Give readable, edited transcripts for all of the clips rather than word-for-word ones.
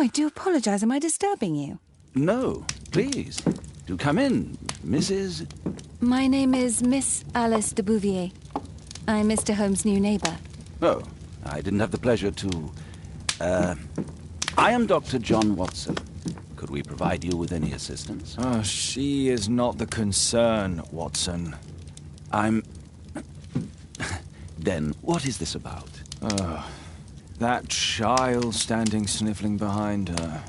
I do apologize. Am I disturbing you? No, please. Do come in, Mrs. My name is Miss Alice de Bouvier. I'm Mr. Holmes' new neighbor. Oh, I didn't have the pleasure to... I am Dr. John Watson. Could we provide you with any assistance? Oh, she is not the concern, Watson. Then, what is this about? That child standing sniffling behind her.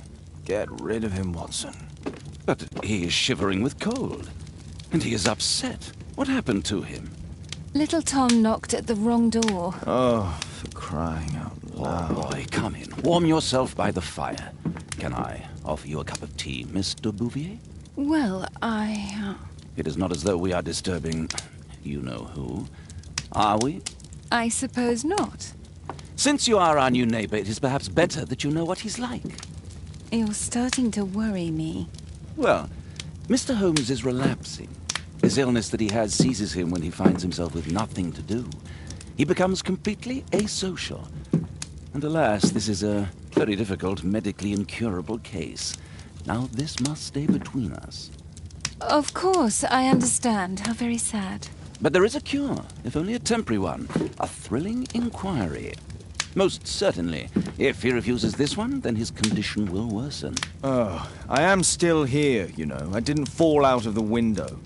Get rid of him, Watson. But he is shivering with cold. And he is upset. What happened to him? Little Tom knocked at the wrong door. Oh, for crying out loud. Oh, boy, come in. Warm yourself by the fire. Can I offer you a cup of tea, Miss de Bouvier? Well, It is not as though we are disturbing you-know-who, are we? I suppose not. Since you are our new neighbor, it is perhaps better that you know what he's like. You're starting to worry me. Well, Mr. Holmes is relapsing. This illness that he has seizes him when he finds himself with nothing to do. He becomes completely asocial. And alas, this is a very difficult, medically incurable case. Now, this must stay between us. Of course, I understand. How very sad. But there is a cure, if only a temporary one. A thrilling inquiry. Most certainly. If he refuses this one, then his condition will worsen. Oh, I am still here, you know. I didn't fall out of the window.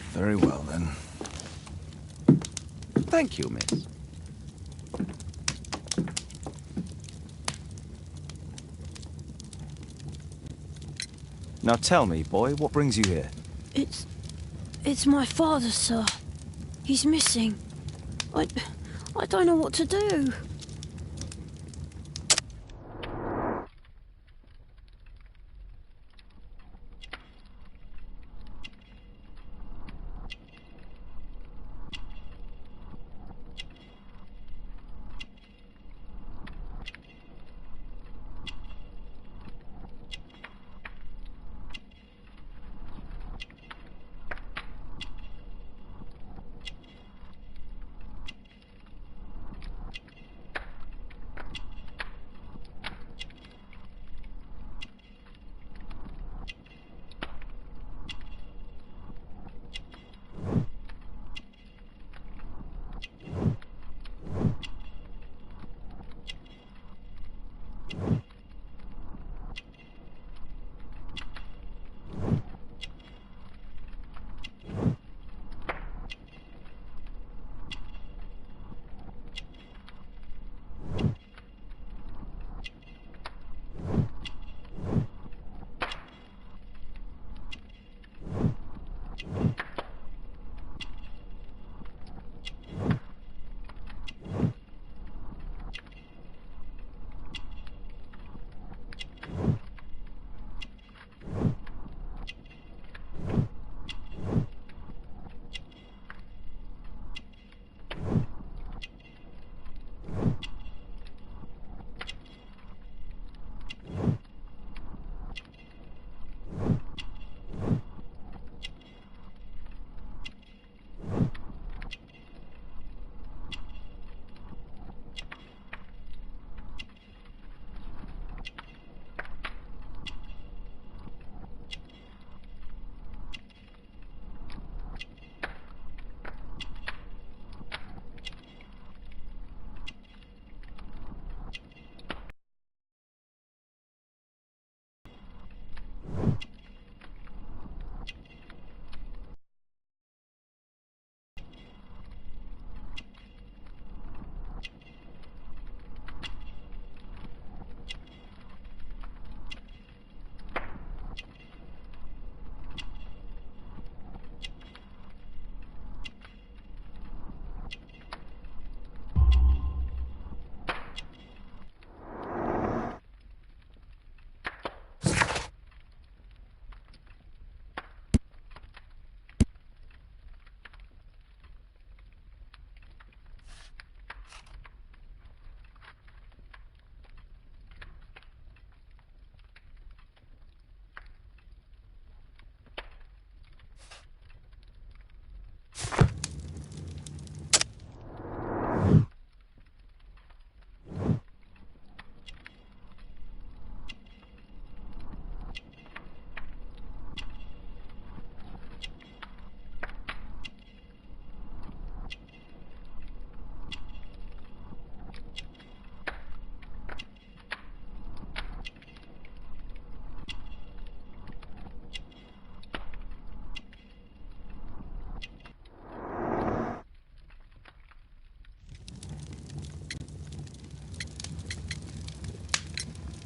Very well, then. Thank you, miss. Now tell me, boy, what brings you here? It's my father, sir. He's missing. I don't know what to do.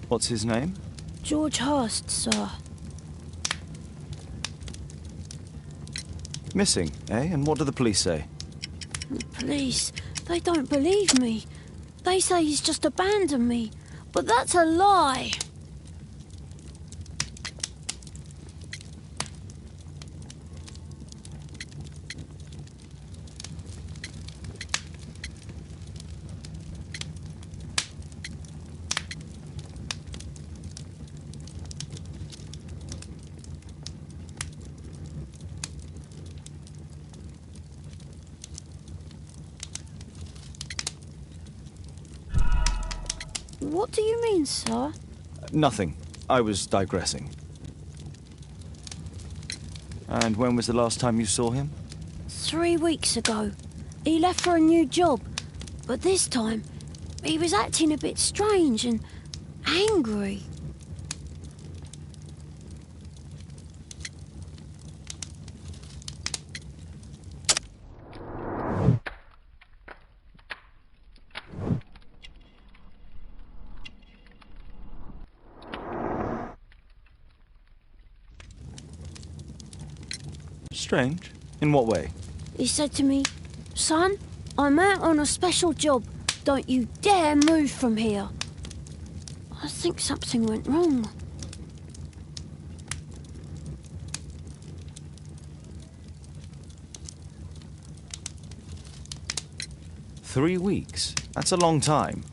What's his name? George Hurst, sir. Missing, eh? And what do the police say? The police, they don't believe me. They say he's just abandoned me. But that's a lie. What do you mean, sir? Nothing. I was digressing. And when was the last time you saw him? 3 weeks ago. He left for a new job. But this time, he was acting a bit strange and angry. Strange. In what way? He said to me, "Son, I'm out on a special job. Don't you dare move from here." I think something went wrong. "3 weeks? That's a long time.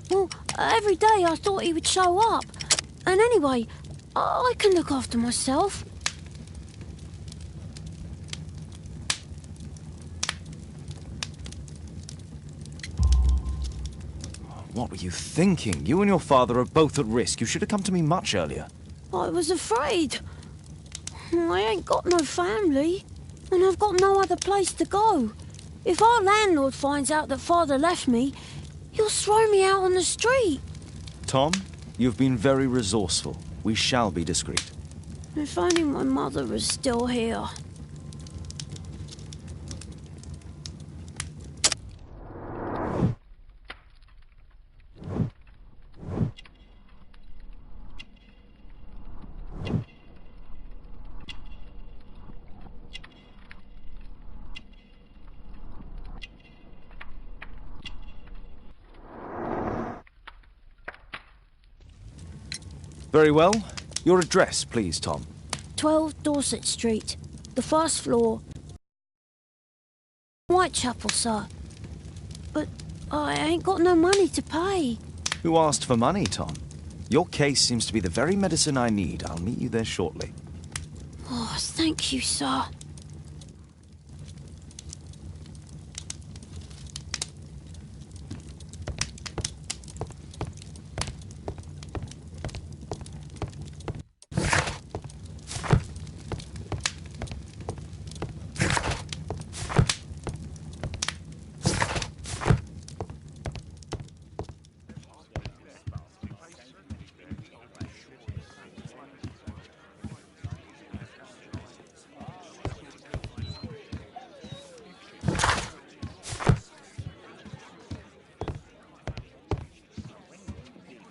Well, every day I thought he would show up. And anyway, I can look after myself. What were you thinking? You and your father are both at risk. You should have come to me much earlier. I was afraid. I ain't got no family, and I've got no other place to go. If our landlord finds out that Father left me, he'll throw me out on the street. Tom, you've been very resourceful. We shall be discreet. If only my mother was still here. Very well. Your address, please, Tom. 12 Dorset Street, the first floor. Whitechapel, sir. But I ain't got no money to pay. Who asked for money, Tom? Your case seems to be the very medicine I need. I'll meet you there shortly. Oh, thank you, sir.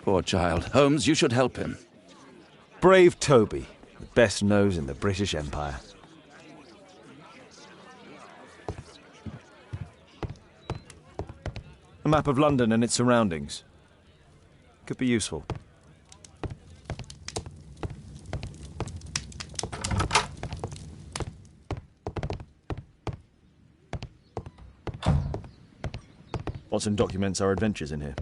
Poor child. Holmes, you should help him. Brave Toby, the best nose in the British Empire. A map of London and its surroundings. Could be useful. Watson documents our adventures in here.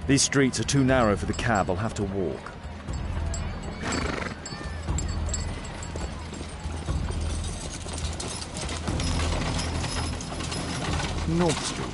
These streets are too narrow for the cab. I'll have to walk. North Street.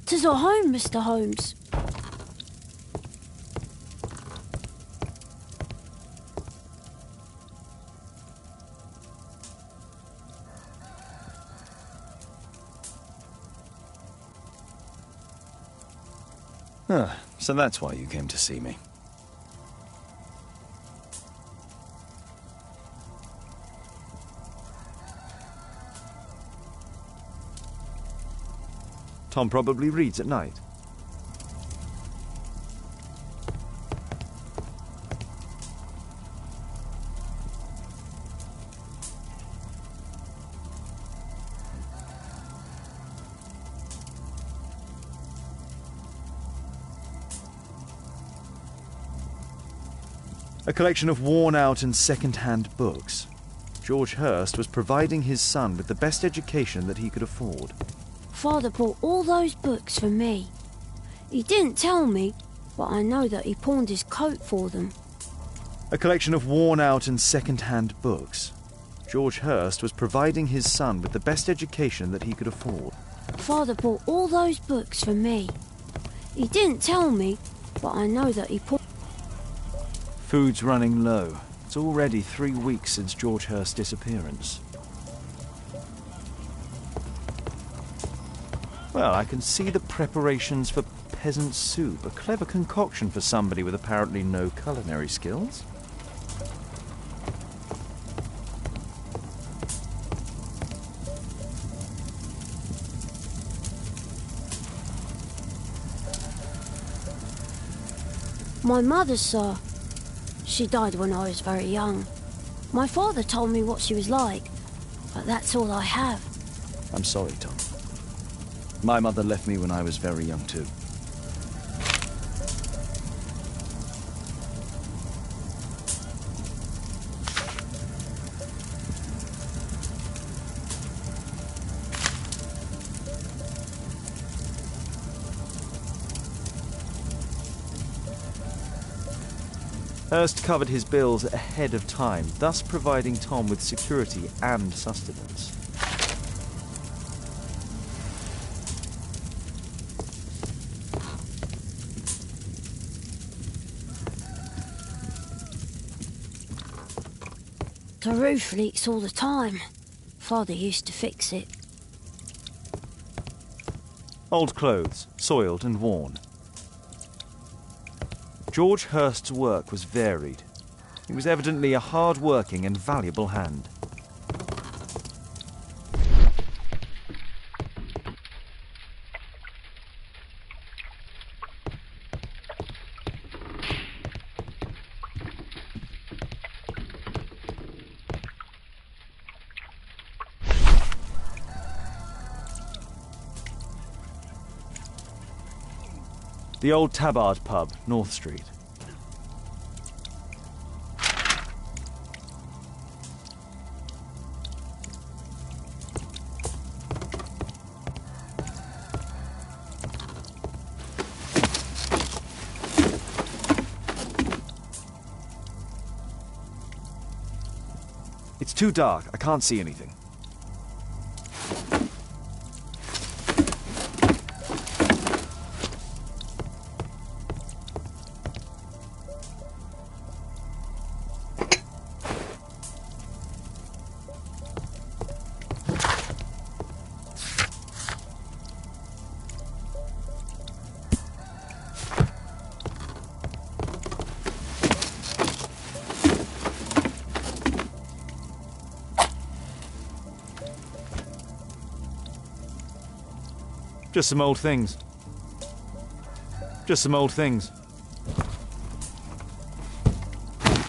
Tis our home, Mr. Holmes. Ah, so that's why you came to see me. Tom probably reads at night. A collection of worn-out and second-hand books. George Hurst was providing his son with the best education that he could afford. Father bought all those books for me. He didn't tell me, but I know that he pawned his coat for them. A collection of worn-out and second-hand books. George Hurst was providing his son with the best education that he could afford. Father bought all those books for me. He didn't tell me, but I know that he pawned... Food's running low. It's already 3 weeks since George Hurst's disappearance. Well, I can see the preparations for peasant soup, a clever concoction for somebody with apparently no culinary skills. My mother, sir. She died when I was very young. My father told me what she was like, but that's all I have. I'm sorry, Tom. My mother left me when I was very young, too. Hurst covered his bills ahead of time, thus providing Tom with security and sustenance. The roof leaks all the time. Father used to fix it. Old clothes, soiled and worn. George Hurst's work was varied. He was evidently a hard-working and valuable hand. The old Tabard pub, North Street. It's too dark. I can't see anything. Just some old things. Just some old things.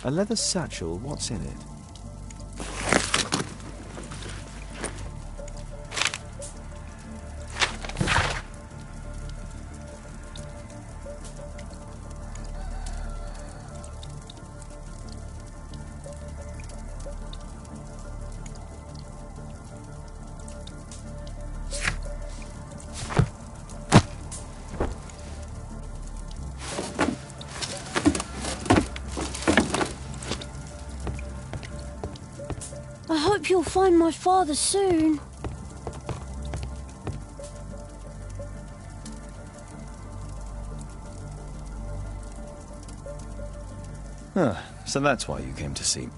A leather satchel, what's in it? I hope you'll find my father soon. So that's why you came to see me.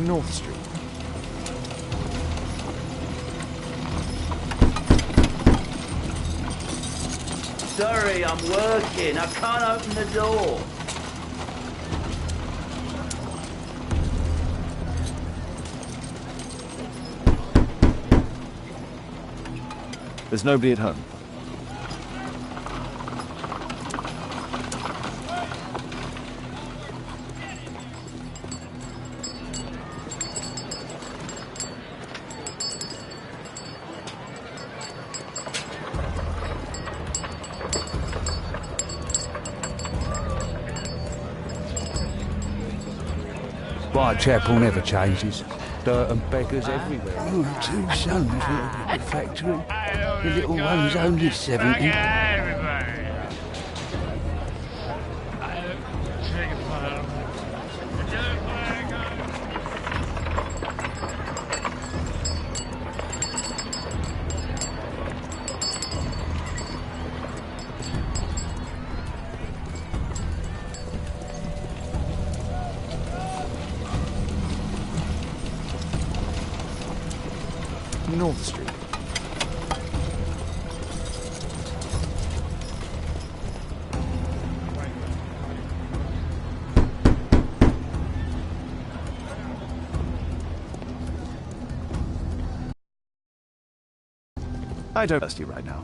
North Street. Sorry, I'm working. I can't open the door. There's nobody at home. Whitechapel never changes. Dirt and beggars everywhere. Oh, two sons work at the factory. The little one's only 70. North Street. I don't thirsty right now.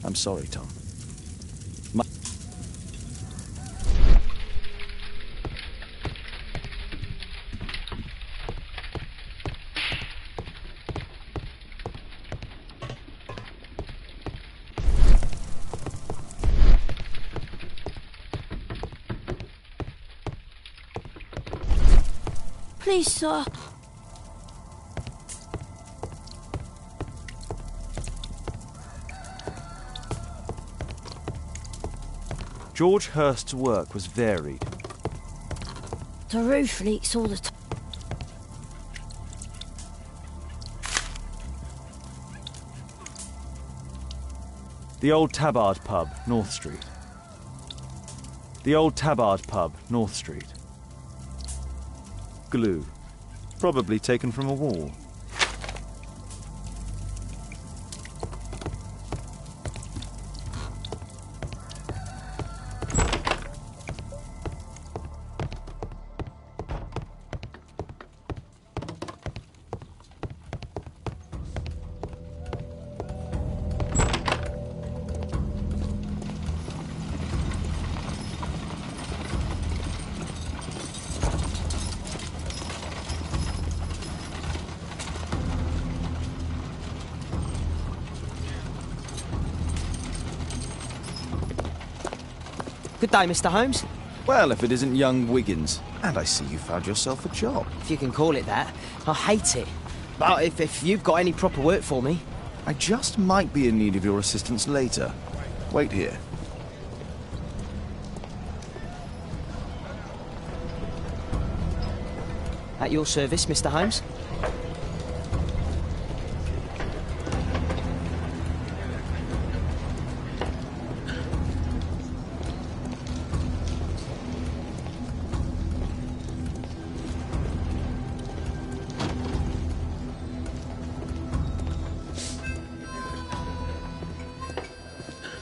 I'm sorry, Tom. Please, sir. George Hurst's work was varied. The roof leaks all the time. The Old Tabard Pub, North Street. The Old Tabard Pub, North Street. Glue. Probably taken from a wall. Good day, Mr. Holmes. Well, if it isn't young Wiggins. And I see you found yourself a job. If you can call it that. I hate it. But if you've got any proper work for me... I just might be in need of your assistance later. Wait here. At your service, Mr. Holmes.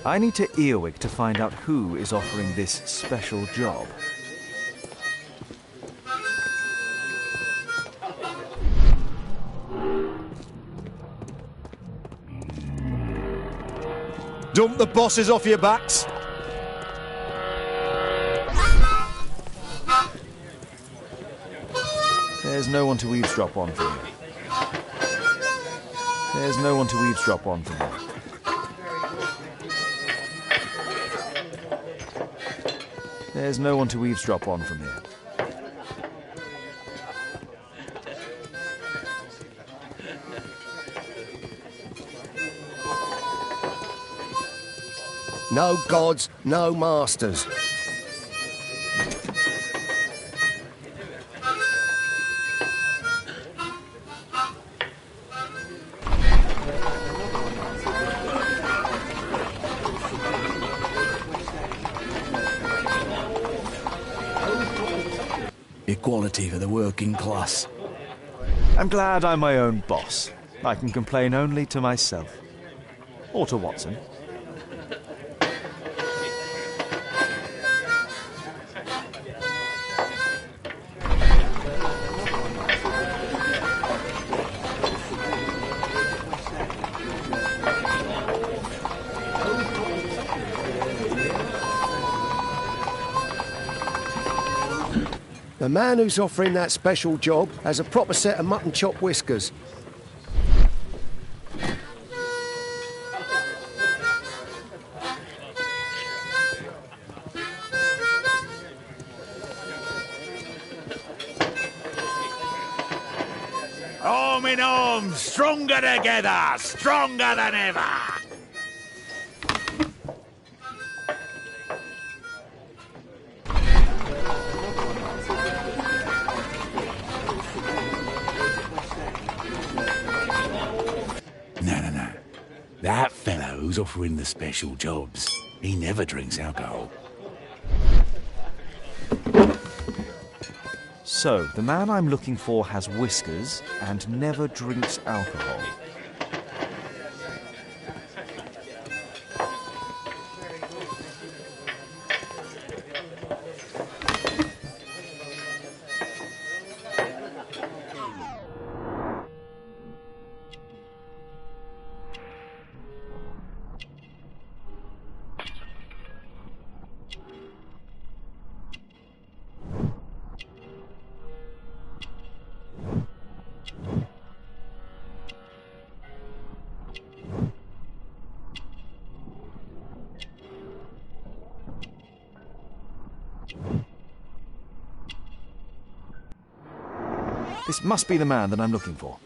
I need to Earwig to find out who is offering this special job. Dump the bosses off your backs. There's no one to eavesdrop on from here. There's no one to eavesdrop on from here. There's no one to eavesdrop on from here. No gods, no masters. Equality for the working class. I'm glad I'm my own boss. I can complain only to myself. Or to Watson. The man who's offering that special job has a proper set of mutton chop whiskers. Arm in arm, stronger together, stronger than ever. who's offering the special jobs. He never drinks alcohol. So, the man I'm looking for has whiskers and never drinks alcohol. This must be the man that I'm looking for.